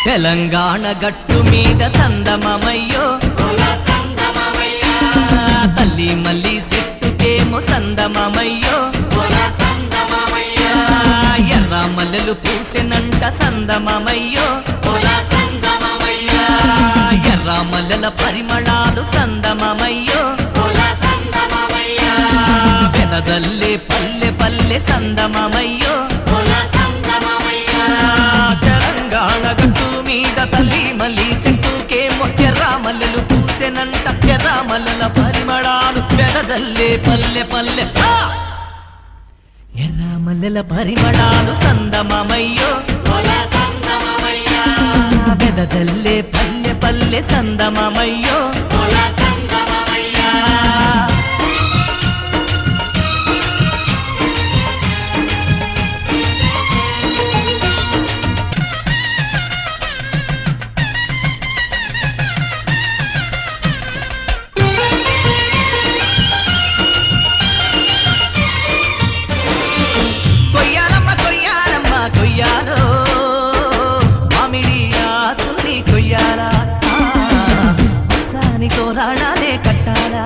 తెలంగాణ గట్టు మీద సందమమయ్యో తల్లి మల్లి చెట్టుకేమో సందమమయ్యో ఎర్ర మల్లెలు పూసెనంట సందమమయ్యో ఎర్ర మల్లెల పరిమళాలు సందమమయ్యో పెదజల్లే పల్లె పల్లె సందమమయ్యో తెలంగాణ గట్టు మీద తల్లి మల్లి చెట్టుకేమో ఎర్ర మల్లెలు పూసెనంట ఎర్ర మల్లెల పరిమళాలు పెదజల్లే పల్లె పల్లె ఎర్ర మల్లెల పరిమళాలు సందమమయ్యో పెదజల్లే పల్లె పల్లె సందమమయ్యో కొయ్యాలో మామిడి ఆకుల్ని కొయ్యాలా సాని తోరాణాలే కట్టాలా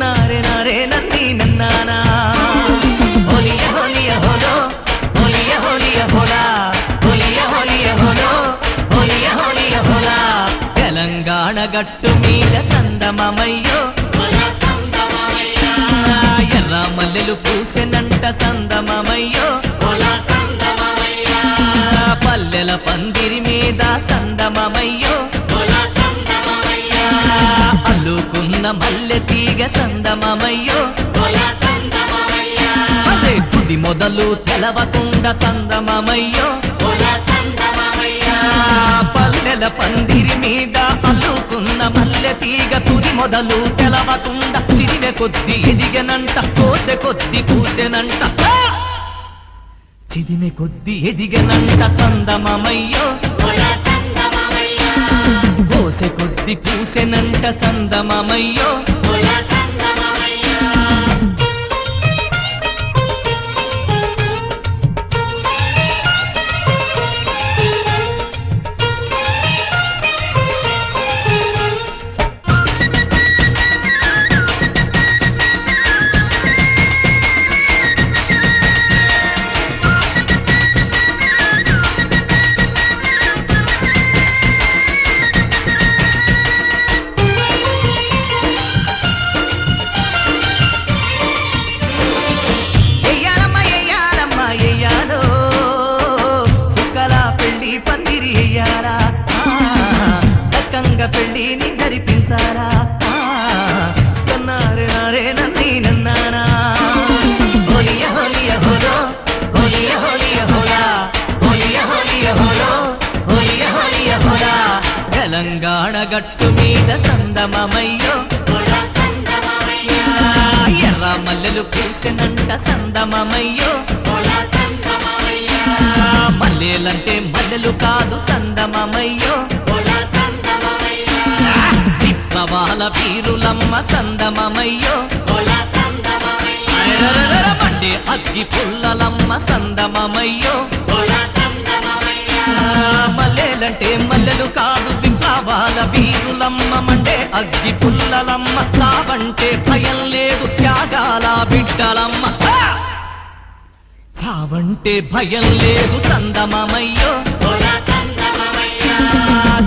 నారే నారే నన్ని నన్నానా హోలియ హోలియ హోలో హోలియ హోలియ హోలా హోలియ హోలియ హోలో హోలియ హోలియ హోలా తెలంగాణ గట్టు మీద సందమమయ్యో ఎర్ర మల్లెలు పూసెనంట సందమమయ్యో పల్లెల పందిరి మీద సందమమయ్యో అల్లుకున్న మల్లె తీగ సందమమయ్యో అదే తుది మొదలు తెలవకుండా సందమమయ్యో పల్లెల పందిరి మీద అల్లుకున్న మల్లె తీగ తుది మొదలు తెలవకుండా చిరివె కొద్ది ఎదిగనంట కోసె కొద్ది పూసెనంట చిదిమె కొద్ది ఎదిగనంట సందమమయ్యో కోసె కొద్ది పూసెనంట సందమమయ్యో చక్కంగా పెళ్లిని జరిపించారా కన్నారే నారే నన్ని నన్నానా హోలియ హోలియ హోలో హోలియ హోలియ హోలా హోలియ హోలియ హోలో హోలియ హోలియ హోలా తెలంగాణ గట్టు మీద సందమమయ్యో ఎర్ర మల్లెలు పూసెనంట సందమమయ్యో మల్లెలంటే మల్లెలు కాదు సందమమయ్యో విప్లవాల వీరులమ్మ సందమమయ్యో మండే అగ్గి పుల్లలమ్మ సందమమయ్యో మల్లెలంటే మల్లెలు కాదు విప్లవాల వీరులమ్మ మండే అగ్గి పుల్లలమ్మ చావంటే భయం లేదు త్యాగాల బిడ్డలమ్మ చావంటే భయం లేదు చందమమయ్యో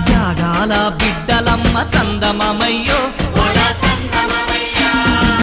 త్యాగాల బిడ్డలమ్మ చందమమయ్యో